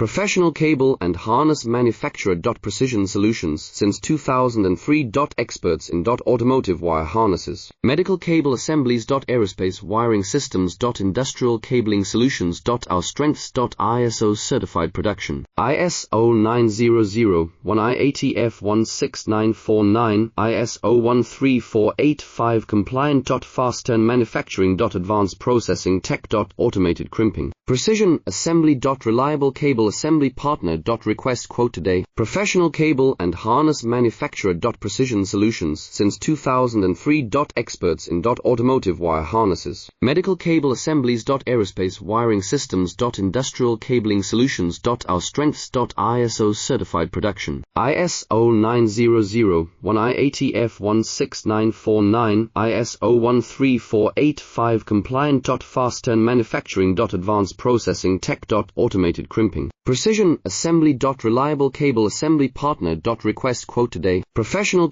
Professional cable and harness manufacturer. Precision Solutions since 2003. Experts in automotive wire harnesses, medical cable assemblies. Aerospace wiring systems. Industrial cabling solutions. Our strengths. ISO certified production. ISO 9001-IATF16949, ISO 13485 compliant. Fast turn manufacturing. Advanced processing tech. Automated crimping. Precision assembly. Reliable cable assembly partner. Request quote today. Professional cable and harness manufacturer. Precision Solutions since 2003. Experts in automotive wire harnesses, medical cable assemblies. Aerospace wiring systems. Industrial cabling solutions. Our strengths. ISO certified production. ISO 9001-IATF16949, ISO 13485 compliant. Fast turn manufacturing. Advanced processing tech. Automated crimping. Precision assembly. Reliable cable assembly partner. Request quote today. Professional